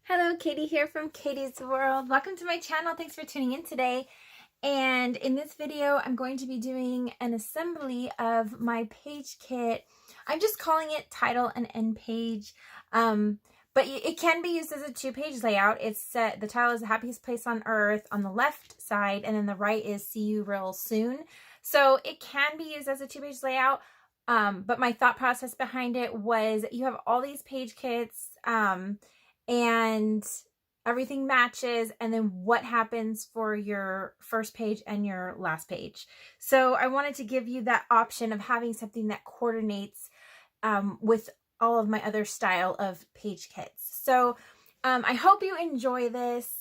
Hello, Katie here from Katie's World. Welcome to my channel. Thanks for tuning in today. And in this video, I'm going to be doing an assembly of my page kit. I'm just calling it title and end page. But it can be used as a two-page layout. The title is The Happiest Place on Earth on the left side, and then the right is See You Real Soon. So it can be used as a two-page layout. But my thought process behind it was you have all these page kits, and everything matches, and then what happens for your first page and your last page. So I wanted to give you that option of having something that coordinates with all of my other style of page kits. So I hope you enjoy this.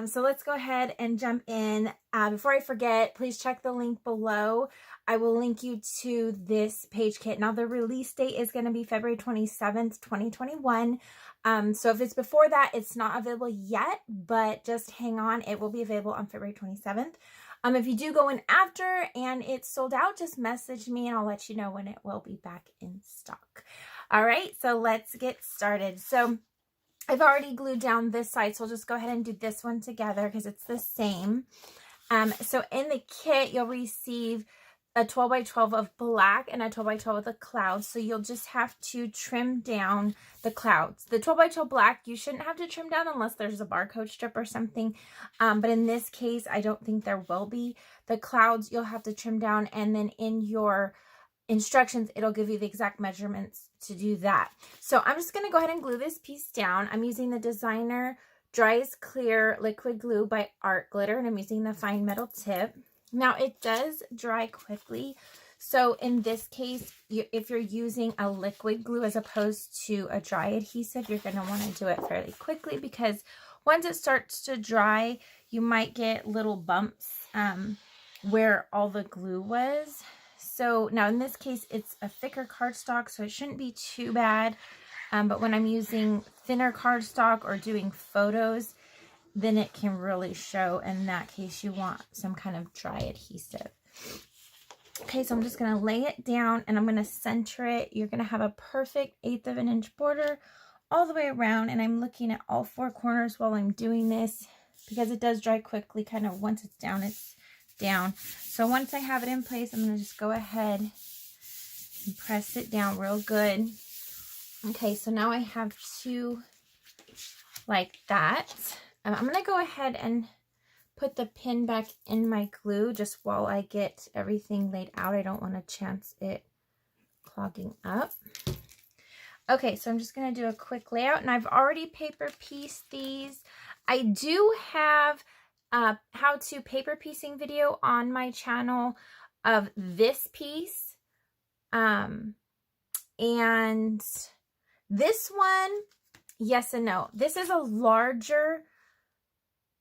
So let's go ahead and jump in. Before I forget, please check the link below. I will link you to this page kit. Now the release date is going to be February 27th, 2021. So if it's before that, it's not available yet, but just hang on. It will be available on February 27th. If you do go in after and it's sold out, just message me and I'll let you know when it will be back in stock. All right, so let's get started. So I've already glued down this side, so we'll just go ahead and do this one together because it's the same. So in the kit, you'll receive a 12 by 12 of black and a 12 by 12 of the clouds. So you'll just have to trim down the clouds. The 12 by 12 black, you shouldn't have to trim down unless there's a barcode strip or something. But in this case, I don't think there will be. The clouds, you'll have to trim down, and then in your instructions, it'll give you the exact measurements to do that. So I'm just going to go ahead and glue this piece down. I'm using the Designer Dries Clear Liquid Glue by Art Glitter, and I'm using the fine metal tip. Now it does dry quickly. So in this case, if you're using a liquid glue as opposed to a dry adhesive, you're going to want to do it fairly quickly, because once it starts to dry, you might get little bumps where all the glue was. So now in this case, it's a thicker cardstock, so it shouldn't be too bad. But when I'm using thinner cardstock or doing photos, then it can really show. In that case, you want some kind of dry adhesive. Okay, so I'm just going to lay it down and I'm going to center it. You're going to have a perfect 1/8 of an inch border all the way around. And I'm looking at all four corners while I'm doing this, because it does dry quickly. Kind of once it's down. So once I have it in place, I'm going to just go ahead and press it down real good. Okay, so now I have two like that. I'm going to go ahead and put the pin back in my glue just while I get everything laid out. I don't want to chance it clogging up. Okay, so I'm just going to do a quick layout, and I've already paper pieced these. I do have a how-to paper piecing video on my channel of this piece. And this one, yes and no. This is a larger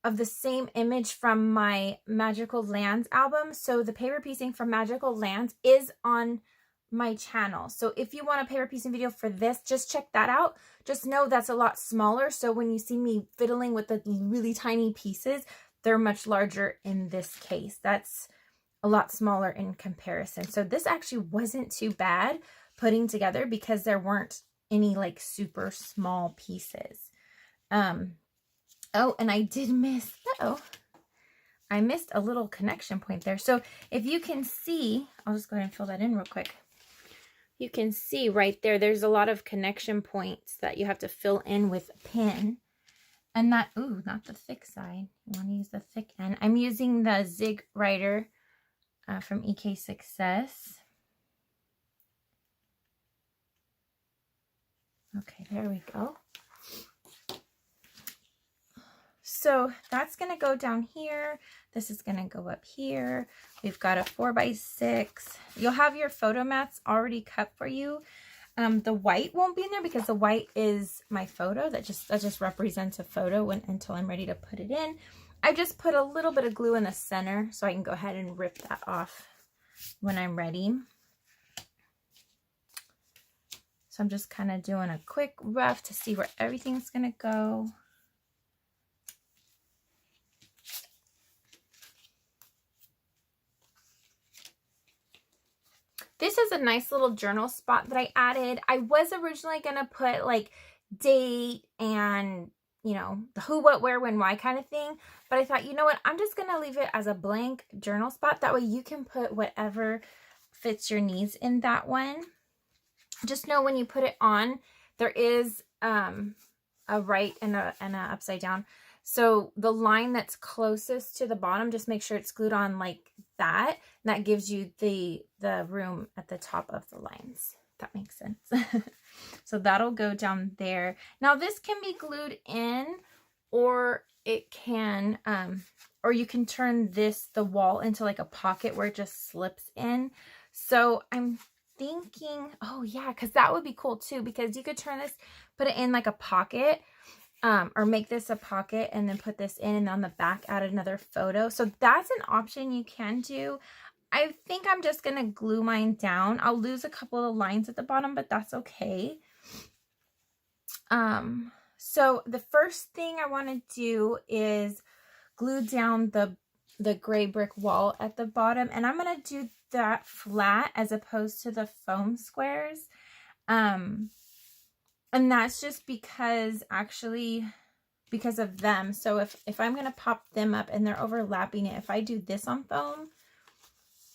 of the same image from my Magical Lands album. So the paper piecing from Magical Lands is on my channel. So if you want a paper piecing video for this, just check that out. Just know that's a lot smaller. So when you see me fiddling with the really tiny pieces, they're much larger in this case. That's a lot smaller in comparison. So this actually wasn't too bad putting together, because there weren't any like super small pieces. Oh, and I did miss, I missed a little connection point there. So if you can see, I'll just go ahead and fill that in real quick. You can see right there, there's a lot of connection points that you have to fill in with a pin. And that, ooh, not the thick side. You want to use the thick end. I'm using the Zig Writer from EK Success. Okay, there we go. So that's going to go down here. This is going to go up here. We've got a 4x6. You'll have your photo mats already cut for you. The white won't be in there because the white is my photo. That just represents a photo until I'm ready to put it in. I just put a little bit of glue in the center so I can go ahead and rip that off when I'm ready. So I'm just kind of doing a quick rough to see where everything's going to go. This is a nice little journal spot that I added. I was originally going to put like date and you know, the who, what, where, when, why kind of thing. But I thought, you know what, I'm just going to leave it as a blank journal spot. That way you can put whatever fits your needs in that one. Just know when you put it on, there is a right and a upside down. So the line that's closest to the bottom, just make sure it's glued on like that. And that gives you the room at the top of the lines. That makes sense. So that'll go down there. Now this can be glued in, or it can, or you can turn the wall into like a pocket where it just slips in. So I'm thinking, oh yeah, because that would be cool too, because you could turn this, put it in like a pocket, or make this a pocket and then put this in, and on the back add another photo. So that's an option you can do. I think I'm just going to glue mine down. I'll lose a couple of lines at the bottom, but that's okay. So the first thing I want to do is glue down the gray brick wall at the bottom, and I'm going to do that flat as opposed to the foam squares. And that's just because because of them. So if I'm going to pop them up and they're overlapping it, if I do this on foam,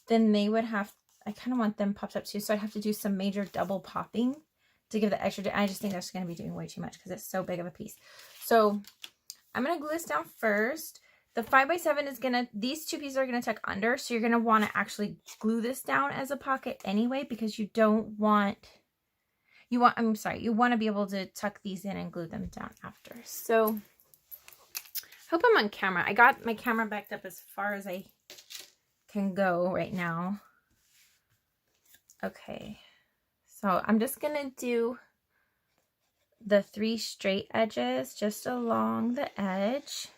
then they would have, I kind of want them popped up too. So I'd have to do some major double popping to give the extra. I just think that's going to be doing way too much because it's so big of a piece. So I'm going to glue this down first. The 5x7 is going to, these two pieces are going to tuck under. So you're going to want to actually glue this down as a pocket anyway, because you don't want, you want to be able to tuck these in and glue them down after. So hope I'm on camera. I got my camera backed up as far as I can go right now. Okay, so I'm just gonna do the 3 straight edges just along the edge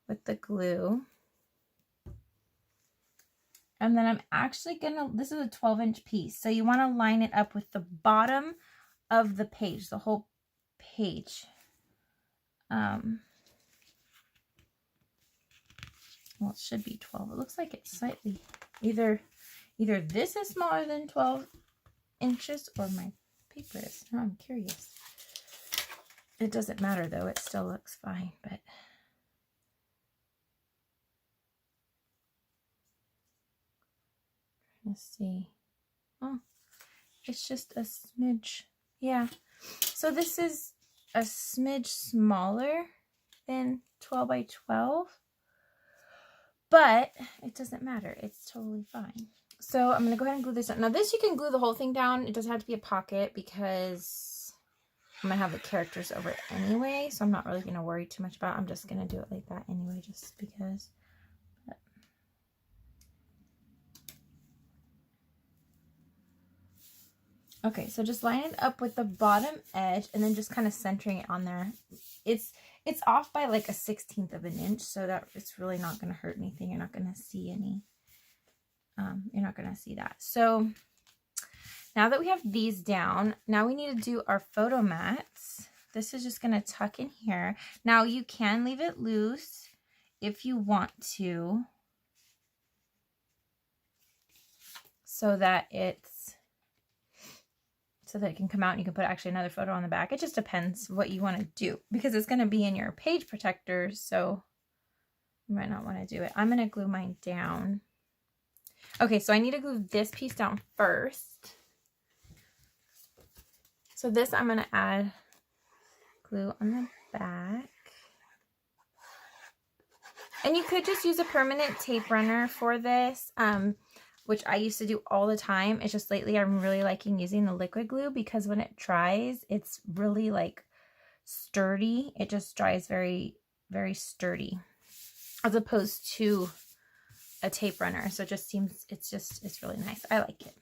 with the glue, and then I'm actually gonna, this is a 12-inch piece, so you want to line it up with the bottom of the page, the whole page. Well, it should be 12. It looks like it's slightly, either this is smaller than 12 inches or my paper is. Now I'm curious. It doesn't matter though. It still looks fine, but let's see. Oh, it's just a smidge. Yeah. So this is a smidge smaller than 12 by 12. But it doesn't matter. It's totally fine. So I'm going to go ahead and glue this down. Now this you can glue the whole thing down. It doesn't have to be a pocket because I'm going to have the characters over it anyway. So I'm not really going to worry too much about it. I'm just going to do it like that anyway, just because. But okay, so just line it up with the bottom edge and then just kind of centering it on there. It's off by like a 1/16 of an inch, so that it's really not going to hurt anything. You're not going to see any, you're not going to see that. So now that we have these down, now we need to do our photo mats. This is just going to tuck in here. Now you can leave it loose if you want to, so that it can come out and you can put actually another photo on the back. It just depends what you want to do, because it's going to be in your page protector, so you might not want to do it. I'm going to glue mine down. Okay, so I need to glue this piece down first. So this I'm going to add glue on the back. And you could just use a permanent tape runner for this, which I used to do all the time. It's just lately I'm really liking using the liquid glue, because when it dries, it's really like sturdy. It just dries very, very sturdy, as opposed to a tape runner. So it just seems, it's really nice. I like it.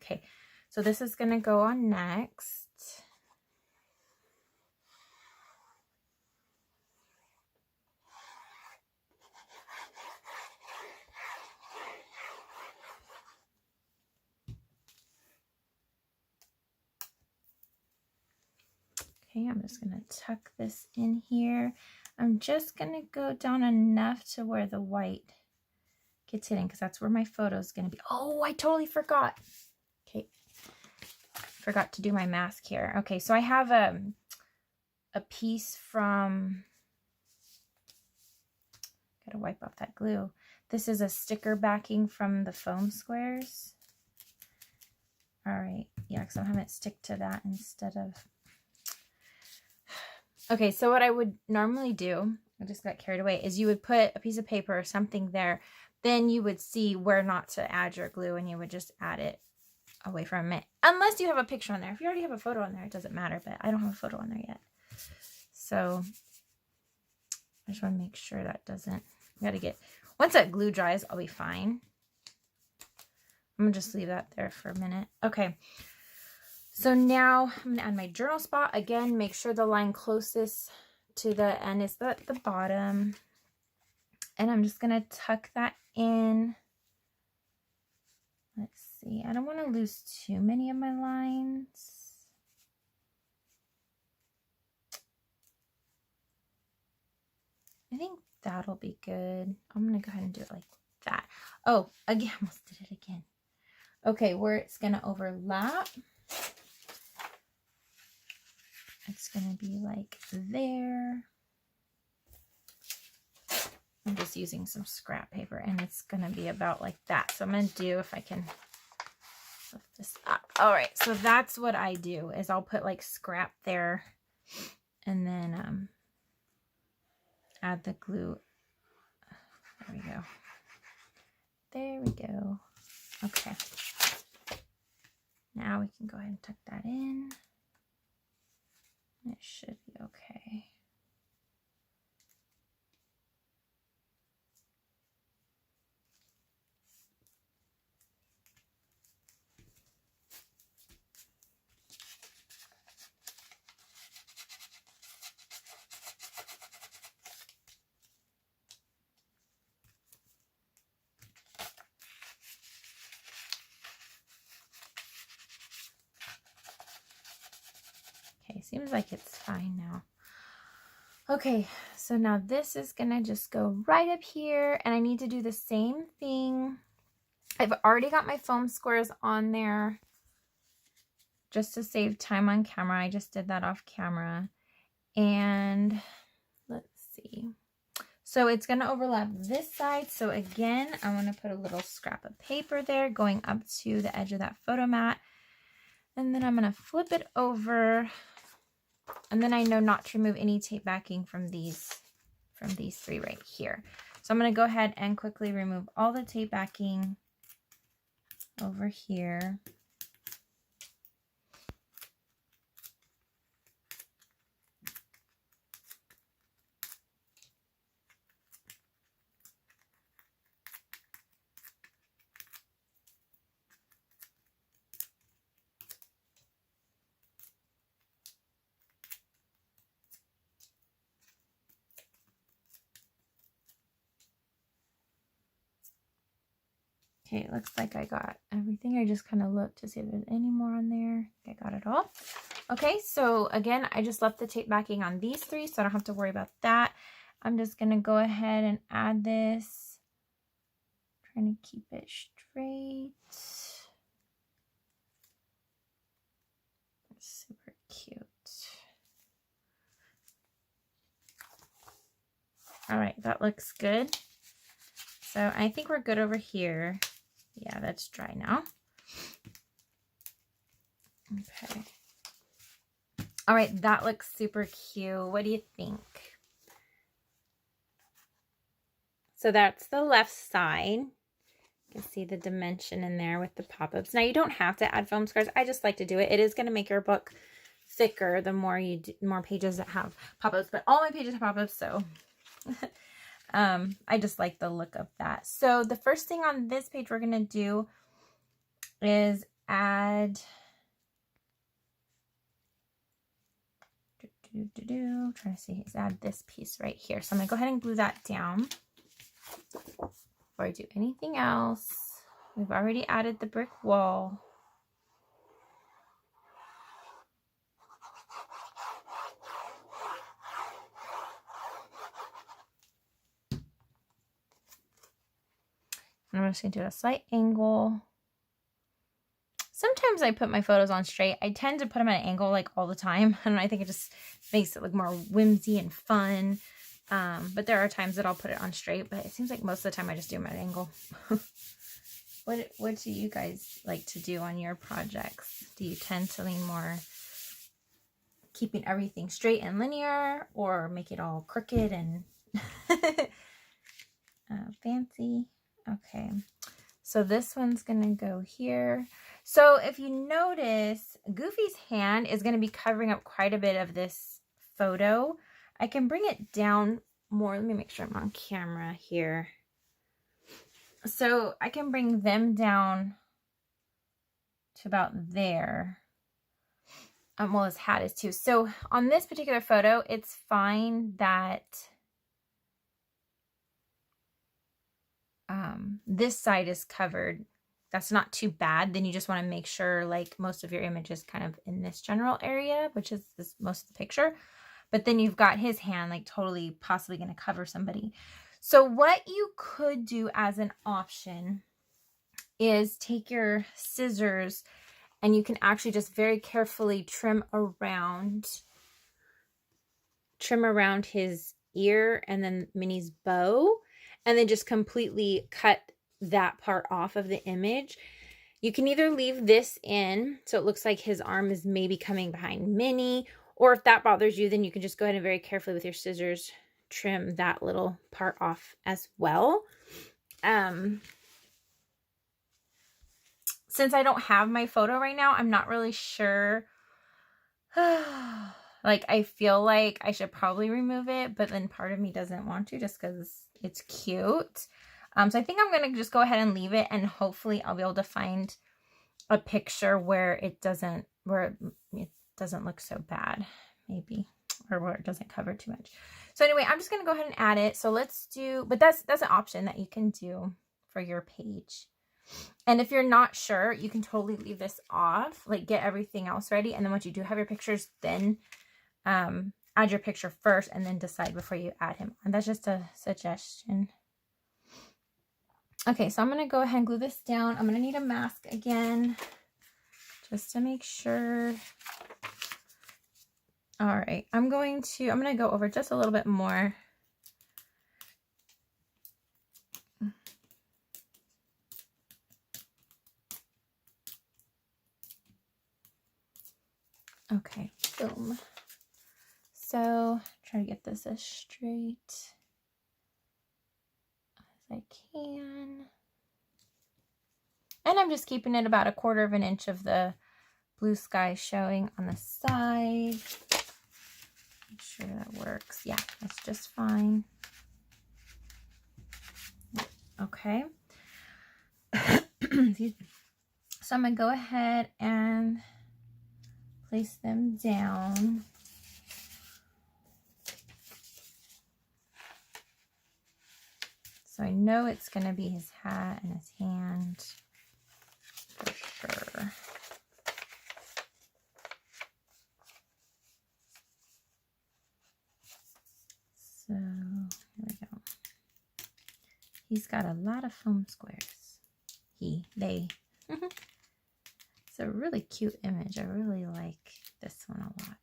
Okay, so this is going to go on next. Okay, I'm just going to tuck this in here. I'm just going to go down enough to where the white gets hidden, because that's where my photo is going to be. Oh, I totally forgot. Okay, forgot to do my mask here. Okay, so I have a piece from, gotta wipe off that glue. This is a sticker backing from the foam squares. All right, yeah, because I'm having it stick to that instead of, okay, so what I would normally do, I just got carried away, is you would put a piece of paper or something there, then you would see where not to add your glue, and you would just add it away from it. Unless you have a picture on there. If you already have a photo on there, it doesn't matter, but I don't have a photo on there yet. So I just want to make sure that doesn't, gotta get, once that glue dries, I'll be fine. I'm gonna just leave that there for a minute. Okay. So now I'm going to add my journal spot. Again, make sure the line closest to the end is the bottom. And I'm just going to tuck that in. Let's see. I don't want to lose too many of my lines. I think that'll be good. I'm going to go ahead and do it like that. Oh, again, I almost did it again. Okay, where it's going to overlap. It's going to be like there. I'm just using some scrap paper, and it's going to be about like that. So I'm going to do, if I can lift this up. All right, so that's what I do, is I'll put like scrap there and then add the glue. There we go. There we go. Okay. Now we can go ahead and tuck that in. It should be okay. Okay, seems like it's fine now. Okay, so now this is gonna just go right up here, and I need to do the same thing. I've already got my foam squares on there just to save time on camera. I just did that off camera. And let's see. So it's gonna overlap this side. So again, I wanna put a little scrap of paper there going up to the edge of that photo mat. And then I'm gonna flip it over. And then I know not to remove any tape backing from these three right here. So I'm going to go ahead and quickly remove all the tape backing over here. Okay, it looks like I got everything. I just kind of looked to see if there's any more on there. I got it all. Okay, so again, I just left the tape backing on these three, so I don't have to worry about that. I'm just going to go ahead and add this. Trying to keep it straight. It's super cute. All right, that looks good. So I think we're good over here. Yeah, that's dry now. Okay. All right, that looks super cute. What do you think? So that's the left side. You can see the dimension in there with the pop-ups. Now you don't have to add foam squares. I just like to do it. It is going to make your book thicker the more you do, more pages that have pop-ups, but all my pages have pop-ups, so I just like the look of that. So the first thing on this page we're going to do is add trying to see, is add this piece right here. So I'm going to go ahead and glue that down before I do anything else. We've already added the brick wall. I'm just going to do a slight angle. sometimes I put my photos on straight. I tend to put them at an angle like all the time. I don't know, I think it just makes it look more whimsy and fun. But there are times that I'll put it on straight, but it seems like most of the time I just do them at an angle. What do you guys like to do on your projects? Do you tend to lean more keeping everything straight and linear, or make it all crooked and fancy? Okay, so this one's gonna go here. So if you notice, Goofy's hand is gonna be covering up quite a bit of this photo. I can bring it down more. Let me make sure I'm on camera here. So I can bring them down to about there. Well, his hat is too. So on this particular photo, it's fine that this side is covered. That's not too bad. Then you just want to make sure like most of your image is kind of in this general area, which is this most of the picture. But then you've got his hand like totally possibly going to cover somebody. So what you could do as an option is take your scissors and you can actually just very carefully trim around his ear and then Minnie's bow, and then just completely cut that part off of the image. You can either leave this in so it looks like his arm is maybe coming behind Minnie, or if that bothers you, then you can just go ahead and very carefully with your scissors trim that little part off as well. Since I don't have my photo right now, I'm not really sure. Like, I feel like I should probably remove it, but then part of me doesn't want to just because it's cute. So I think I'm going to just go ahead and leave it, and hopefully I'll be able to find a picture where it doesn't look so bad, maybe, or where it doesn't cover too much. So anyway, I'm just going to go ahead and add it. So let's do, but that's an option that you can do for your page. And if you're not sure, you can totally leave this off, like get everything else ready. And then once you do have your pictures, then add your picture first and then decide before you add him. And that's just a suggestion. Okay, so I'm going to go ahead and glue this down. I'm going to need a mask again, just to make sure. All right, I'm going to go over just a little bit more. Okay, boom. So try to get this as straight as I can. And I'm just keeping it about 1/4 of an inch of the blue sky showing on the side. Make sure that works. Yeah, that's just fine. Okay. So I'm going to go ahead and place them down. So I know it's going to be his hat and his hand for sure. So here we go. He's got a lot of foam squares. They. It's a really cute image. I really like this one a lot.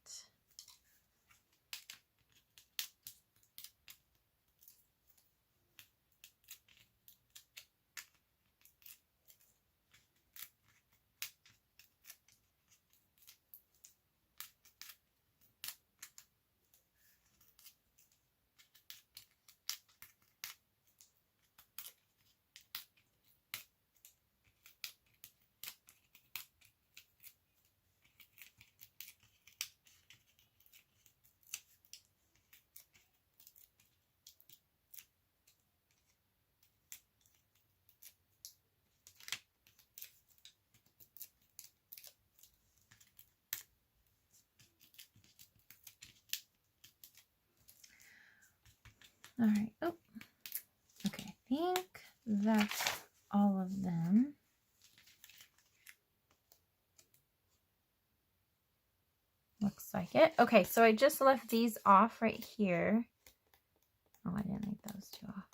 All right. Oh, okay. I think that's all of them. Looks like it. Okay, so I just left these off right here. Oh, I didn't leave those two off.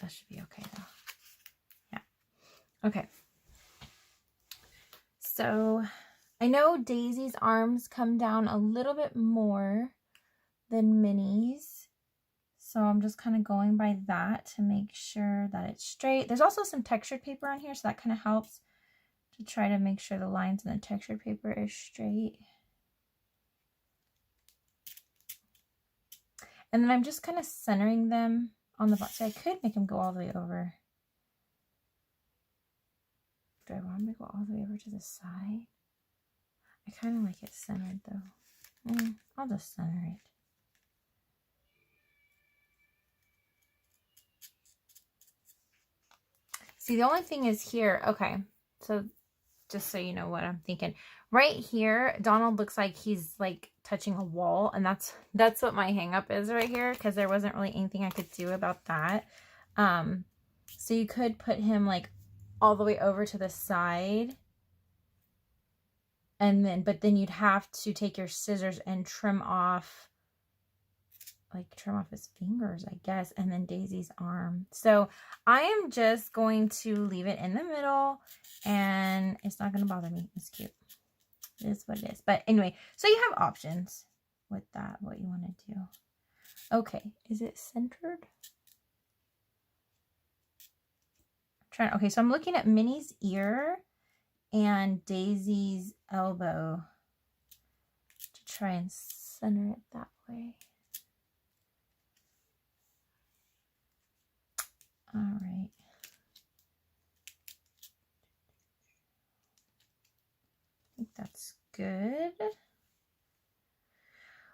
That should be okay though. Yeah. Okay. So I know Daisy's arms come down a little bit more than Minnie's. So I'm just kind of going by that to make sure that it's straight. There's also some textured paper on here, so that kind of helps to try to make sure the lines in the textured paper is straight. And then I'm just kind of centering them on the bottom. So I could make them go all the way over. Do I want them to go all the way over to the side? I kind of like it centered though. I'll just center it. See, the only thing is here, okay, so just so you know what I'm thinking. Right here, Donald looks like he's like touching a wall, and that's what my hang up is right here, because there wasn't really anything I could do about that. So you could put him like all the way over to the side, and then, but then you'd have to take your scissors and trim off his fingers, I guess, and then Daisy's arm. So I am just going to leave it in the middle, and it's not going to bother me. It's cute. It is what it is. But anyway, so you have options with that, what you want to do. Okay, is it centered? Okay, so I'm looking at Minnie's ear and Daisy's elbow to try and center it that way. All right. I think that's good.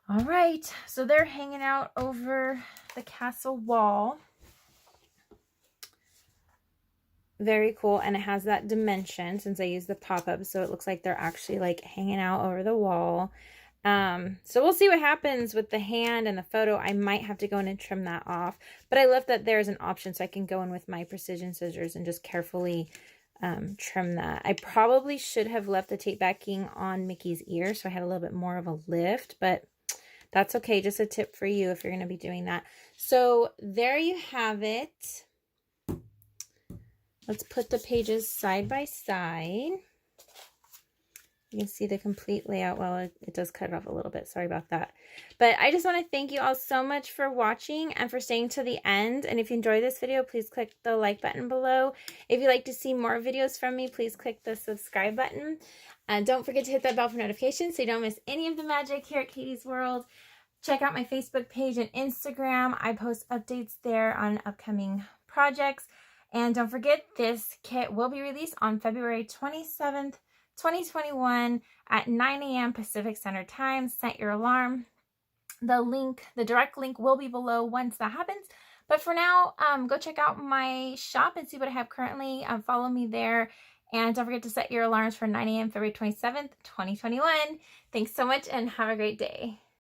All right, so they're hanging out over the castle wall. Very cool, and it has that dimension since I used the pop-up, so it looks like they're actually like hanging out over the wall. So we'll see what happens with the hand and the photo. I might have to go in and trim that off, but I love that there's an option so I can go in with my precision scissors and just carefully trim that. I probably should have left the tape backing on Mickey's ear so I had a little bit more of a lift, but that's okay. Just a tip for you if you're going to be doing that. So there you have it. Let's put the pages side by side. You can see the complete layout. Well, it does cut it off a little bit. Sorry about that. But I just want to thank you all so much for watching and for staying to the end. And if you enjoyed this video, please click the like button below. If you'd like to see more videos from me, please click the subscribe button. And don't forget to hit that bell for notifications so you don't miss any of the magic here at Katie's World. Check out my Facebook page and Instagram. I post updates there on upcoming projects. And don't forget, this kit will be released on February 27th, 2021 at 9 a.m. Pacific Standard Time. Set your alarm. The direct link will be below once that happens. But for now, go check out my shop and see what I have currently. Follow me there. And don't forget to set your alarms for 9 a.m. February 27th, 2021. Thanks so much and have a great day.